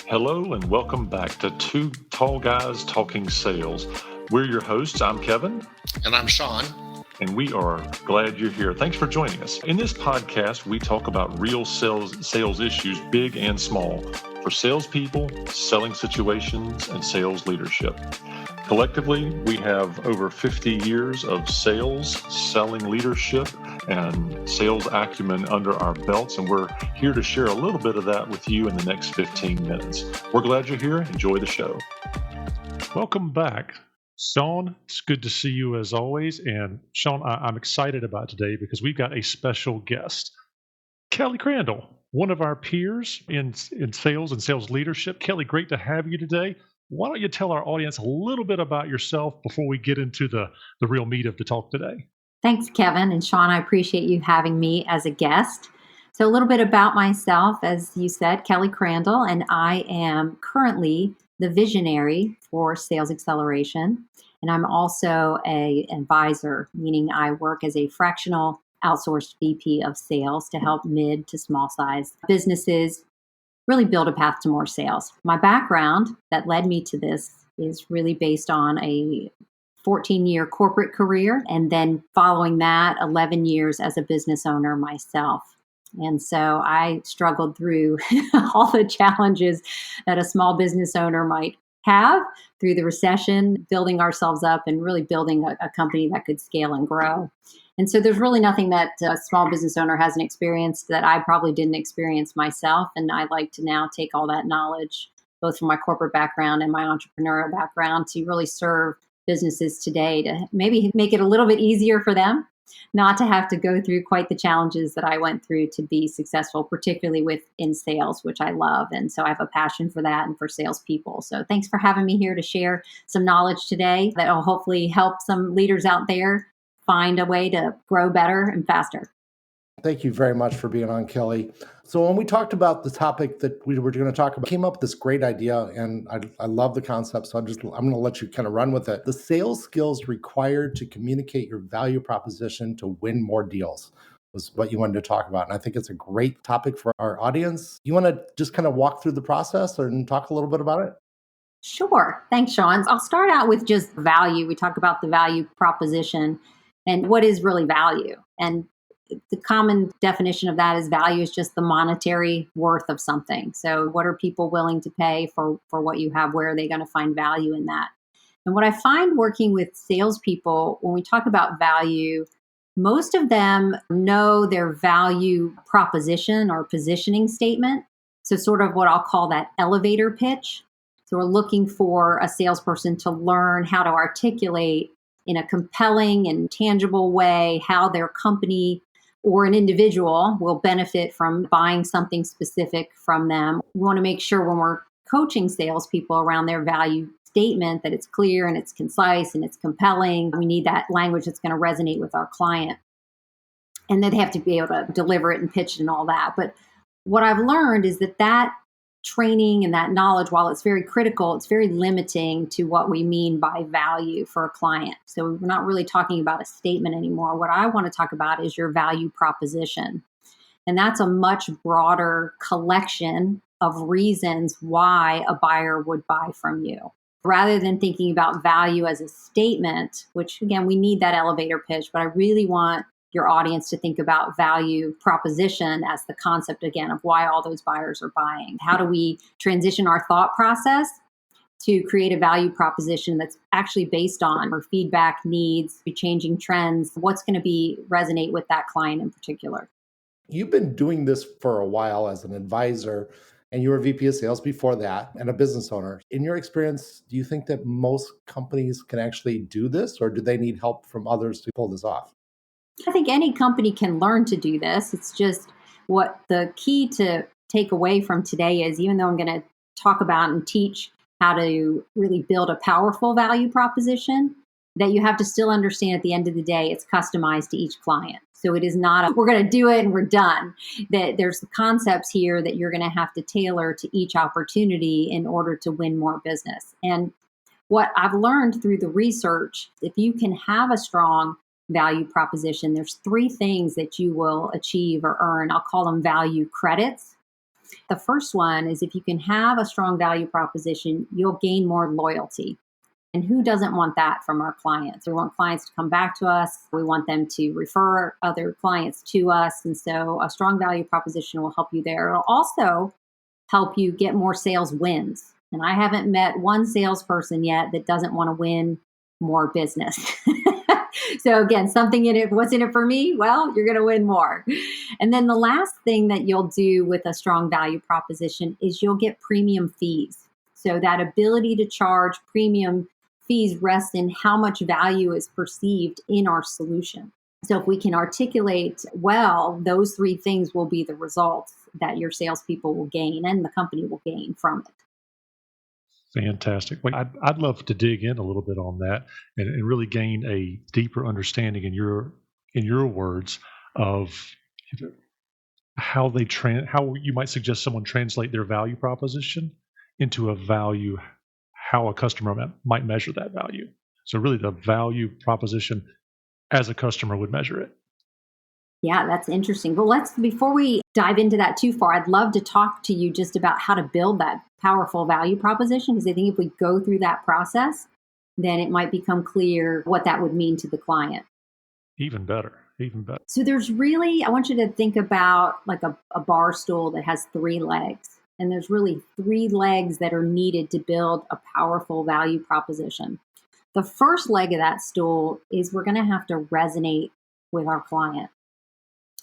Hello and welcome back to Two Tall Guys Talking Sales. We're your hosts. I'm Kevin. And I'm Sean. And we are glad you're here. Thanks for joining us. In this podcast, we talk about real sales issues, big and small, for salespeople, selling situations, and sales leadership. Collectively, we have over 50 years of sales, selling leadership, and sales acumen under our belts, and we're here to share a little bit of that with you in the next 15 minutes. We're glad you're here. Enjoy the show. Welcome back. Sean, it's good to see you as always. And Sean, I'm excited about today because we've got a special guest, Kelly Crandall, one of our peers in sales and sales leadership. Kelly, great to have you today. Why don't you tell our audience a little bit about yourself before we get into the real meat of the talk today? Thanks, Kevin. And Sean, I appreciate you having me as a guest. So a little bit about myself, as you said, Kelly Crandall, and I am currently the visionary for Sales Xceleration. And I'm also an advisor, meaning I work as a fractional outsourced VP of sales to help mid to small size businesses really build a path to more sales. My background that led me to this is really based on a 14-year corporate career, and then following that, 11 years as a business owner myself. And so I struggled through all the challenges that a small business owner might have through the recession, building ourselves up and really building a company that could scale and grow. And so there's really nothing that a small business owner hasn't experienced that I probably didn't experience myself. And I like to now take all that knowledge, both from my corporate background and my entrepreneurial background, to really serve businesses today to maybe make it a little bit easier for them not to have to go through quite the challenges that I went through to be successful, particularly in sales, which I love. And so I have a passion for that and for salespeople. So thanks for having me here to share some knowledge today that will hopefully help some leaders out there find a way to grow better and faster. Thank you very much for being on, Kelly. So when we talked about the topic that we were going to talk about, came up with this great idea, and I love the concept, so I'm going to let you kind of run with it. The sales skills required to communicate your value proposition to win more deals was what you wanted to talk about. And I think it's a great topic for our audience. You want to just kind of walk through the process and talk a little bit about it? Sure. Thanks, Sean. I'll start out with just value. We talk about the value proposition and what is really value. And the common definition of that is value is just the monetary worth of something. So what are people willing to pay for what you have? Where are they going to find value in that? And what I find working with salespeople, when we talk about value, most of them know their value proposition or positioning statement. So sort of what I'll call that elevator pitch. So we're looking for a salesperson to learn how to articulate in a compelling and tangible way how their company or an individual will benefit from buying something specific from them. We want to make sure when we're coaching salespeople around their value statement that it's clear and it's concise and it's compelling. We need that language that's going to resonate with our client. And then they have to be able to deliver it and pitch it and all that. But what I've learned is that training and that knowledge, while it's very critical, it's very limiting to what we mean by value for a client. So we're not really talking about a statement anymore. What I want to talk about is your value proposition. And that's a much broader collection of reasons why a buyer would buy from you. Rather than thinking about value as a statement, which again, we need that elevator pitch, but I really want your audience to think about value proposition as the concept, again, of why all those buyers are buying. How do we transition our thought process to create a value proposition that's actually based on our feedback, needs, changing trends, what's going to resonate with that client in particular? You've been doing this for a while as an advisor, and you were VP of sales before that and a business owner. In your experience, do you think that most companies can actually do this, or do they need help from others to pull this off? I think any company can learn to do this. It's just what the key to take away from today is, even though I'm going to talk about and teach how to really build a powerful value proposition, that you have to still understand at the end of the day, it's customized to each client. So it is not we're going to do it and we're done. That there's the concepts here that you're going to have to tailor to each opportunity in order to win more business. And what I've learned through the research, if you can have a strong value proposition, there's three things that you will achieve or earn. I'll call them value credits. The first one is if you can have a strong value proposition, you'll gain more loyalty. And who doesn't want that from our clients? We want clients to come back to us. We want them to refer other clients to us. And so a strong value proposition will help you there. It'll also help you get more sales wins. And I haven't met one salesperson yet that doesn't want to win more business. So again, something in it, what's in it for me? Well, you're going to win more. And then the last thing that you'll do with a strong value proposition is you'll get premium fees. So that ability to charge premium fees rests in how much value is perceived in our solution. So if we can articulate well, those three things will be the results that your salespeople will gain and the company will gain from it. Fantastic. Well, I'd love to dig in a little bit on that and really gain a deeper understanding in your words of how how you might suggest someone translate their value proposition into a value, how a customer might measure that value. So really the value proposition as a customer would measure it. Yeah, that's interesting. But before we dive into that too far, I'd love to talk to you just about how to build that powerful value proposition. Because I think if we go through that process, then it might become clear what that would mean to the client. Even better. So I want you to think about like a bar stool that has three legs. And there's really three legs that are needed to build a powerful value proposition. The first leg of that stool is we're going to have to resonate with our client.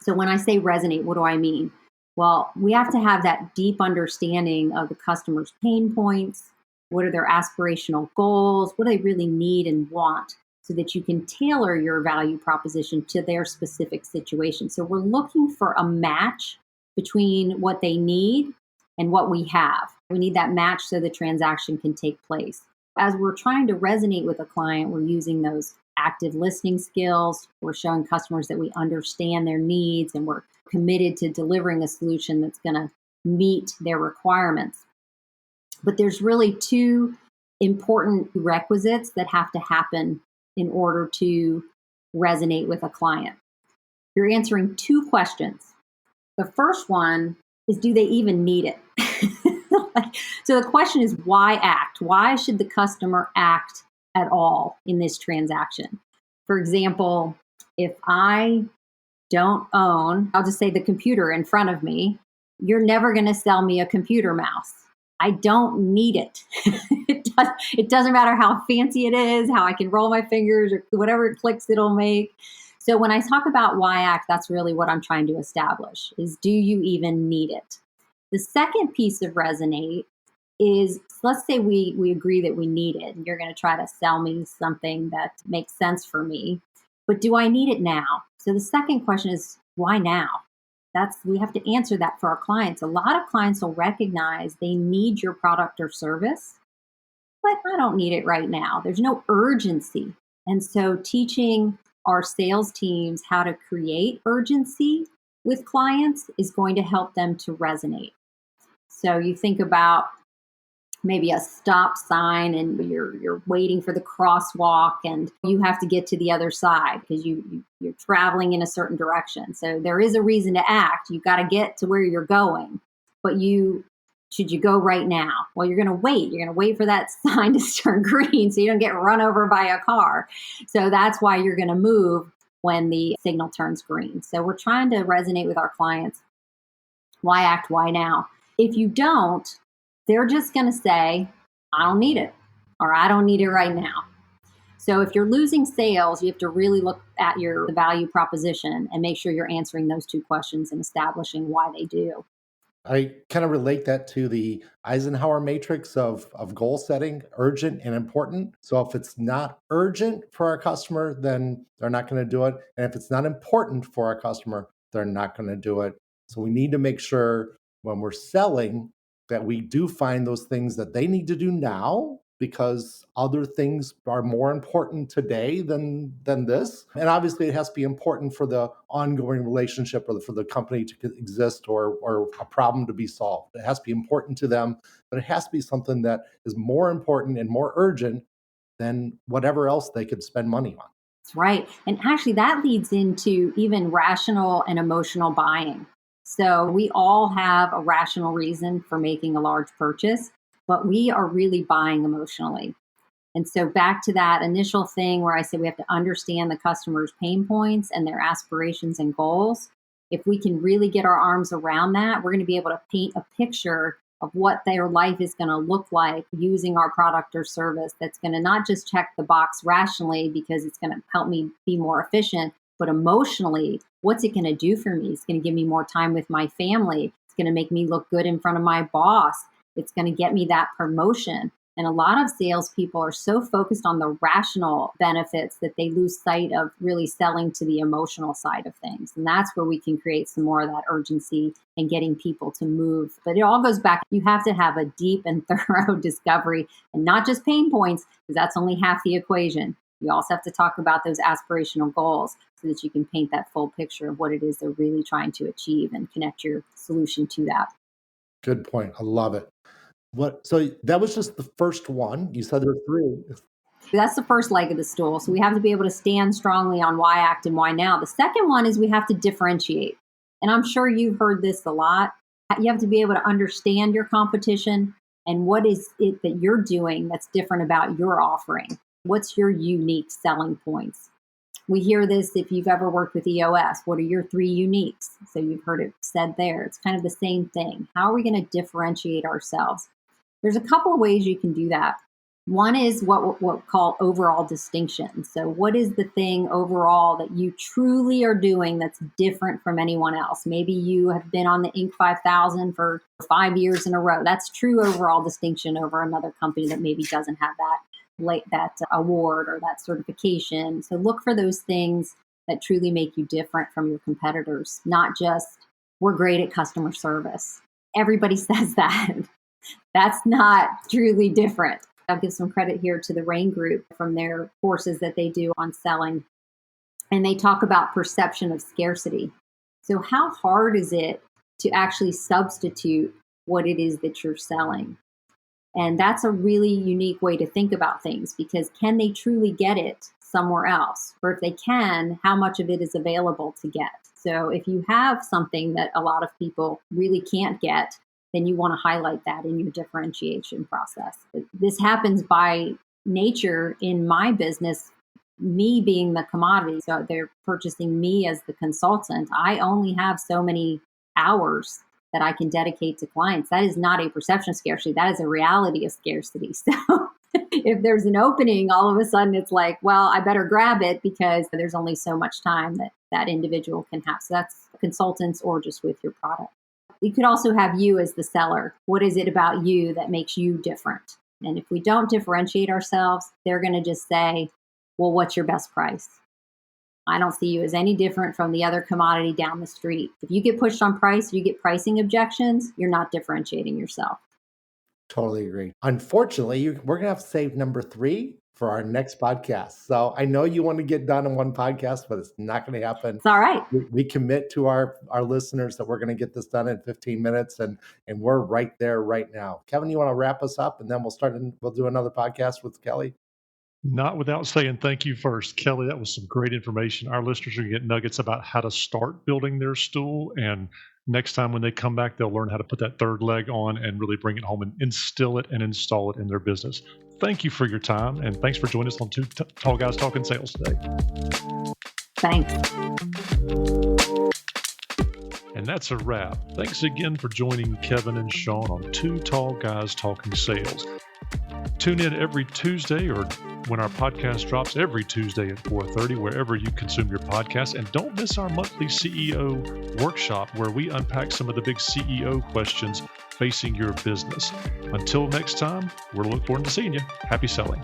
So when I say resonate, what do I mean? Well, we have to have that deep understanding of the customer's pain points. What are their aspirational goals? What do they really need and want so that you can tailor your value proposition to their specific situation. So we're looking for a match between what they need and what we have. We need that match so the transaction can take place. As we're trying to resonate with a client, we're using those active listening skills. We're showing customers that we understand their needs and we're committed to delivering a solution that's going to meet their requirements. But there's really two important requisites that have to happen in order to resonate with a client. You're answering two questions. The first one is, do they even need it? So the question is, why act? Why should the customer act at all in this transaction? For example, if I don't own, I'll just say the computer in front of me, you're never going to sell me a computer mouse. I don't need it. It doesn't matter how fancy it is, how I can roll my fingers or whatever clicks it'll make. So when I talk about why act, that's really what I'm trying to establish is, do you even need it? The second piece of resonate is, let's say we agree that we need it and you're going to try to sell me something that makes sense for me, but do I need it now? So the second question is, why now? We have to answer that for our clients. A lot of clients will recognize they need your product or service, but I don't need it right now. There's no urgency. And so teaching our sales teams how to create urgency with clients is going to help them to resonate. So you think about maybe a stop sign and you're waiting for the crosswalk and you have to get to the other side because you're traveling in a certain direction. So there is a reason to act. You've got to get to where you're going, but should you go right now? Well, you're going to wait. You're going to wait for that sign to turn green so you don't get run over by a car. So that's why you're going to move when the signal turns green. So we're trying to resonate with our clients. Why act? Why now? If you don't, they're just going to say, I don't need it, or I don't need it right now. So if you're losing sales, you have to really look at the value proposition and make sure you're answering those two questions and establishing why they do. I kind of relate that to the Eisenhower matrix of goal setting, urgent and important. So if it's not urgent for our customer, then they're not going to do it. And if it's not important for our customer, they're not going to do it. So we need to make sure when we're selling that we do find those things that they need to do now, because other things are more important today than this. And obviously it has to be important for the ongoing relationship or for the company to exist or a problem to be solved. It has to be important to them, but it has to be something that is more important and more urgent than whatever else they could spend money on. That's right. And actually, that leads into even rational and emotional buying. So we all have a rational reason for making a large purchase, but we are really buying emotionally. And so back to that initial thing where I said we have to understand the customer's pain points and their aspirations and goals. If we can really get our arms around that, we're going to be able to paint a picture of what their life is going to look like using our product or service that's going to not just check the box rationally because it's going to help me be more efficient, but emotionally, what's it going to do for me? It's going to give me more time with my family. It's going to make me look good in front of my boss. It's going to get me that promotion. And a lot of salespeople are so focused on the rational benefits that they lose sight of really selling to the emotional side of things. And that's where we can create some more of that urgency and getting people to move. But it all goes back. You have to have a deep and thorough discovery and not just pain points, because that's only half the equation. You also have to talk about those aspirational goals so that you can paint that full picture of what it is they're really trying to achieve and connect your solution to that. Good point. I love it. So that was just the first one. You said there were three. That's the first leg of the stool. So we have to be able to stand strongly on why act and why now. The second one is we have to differentiate. And I'm sure you've heard this a lot. You have to be able to understand your competition and what is it that you're doing that's different about your offering. What's your unique selling points? We hear this if you've ever worked with EOS. What are your 3 uniques? So you've heard it said there. It's kind of the same thing. How are we going to differentiate ourselves? There's a couple of ways you can do that. One is what we call overall distinction. So what is the thing overall that you truly are doing that's different from anyone else? Maybe you have been on the Inc. 5000 for 5 years in a row. That's true overall distinction over another company that maybe doesn't have that award or that certification. So look for those things that truly make you different from your competitors, not just we're great at customer service. Everybody says that. That's not truly different. I'll give some credit here to the RAIN group from their courses that they do on selling. And they talk about perception of scarcity. So how hard is it to actually substitute what it is that you're selling? And that's a really unique way to think about things, because can they truly get it somewhere else? Or if they can, how much of it is available to get? So if you have something that a lot of people really can't get, then you want to highlight that in your differentiation process. This happens by nature in my business, me being the commodity. So they're purchasing me as the consultant. I only have so many hours that I can dedicate to clients. That is not a perception of scarcity. That is a reality of scarcity. So if there's an opening, all of a sudden it's like, well, I better grab it because there's only so much time that that individual can have. So that's consultants or just with your product. You could also have you as the seller. What is it about you that makes you different? And if we don't differentiate ourselves, they're going to just say, well, what's your best price? I don't see you as any different from the other commodity down the street. If you get pushed on price, you get pricing objections, you're not differentiating yourself. Totally agree. Unfortunately, we're going to have to save number 3 for our next podcast. So I know you want to get done in one podcast, but it's not going to happen. It's all right. We commit to our listeners that we're going to get this done in 15 minutes, and we're right there right now. Kevin, you want to wrap us up, and then we'll do another podcast with Kelly? Not without saying thank you first. Kelly, that was some great information. Our listeners are going to get nuggets about how to start building their stool. And next time when they come back, they'll learn how to put that third leg on and really bring it home and instill it and install it in their business. Thank you for your time. And thanks for joining us on Two Tall Guys Talking Sales today. Thanks. And that's a wrap. Thanks again for joining Kevin and Sean on Two Tall Guys Talking Sales. Tune in every Tuesday, or when our podcast drops every Tuesday at 4:30, wherever you consume your podcast. And don't miss our monthly CEO workshop, where we unpack some of the big CEO questions facing your business. Until next time, we're looking forward to seeing you. Happy selling.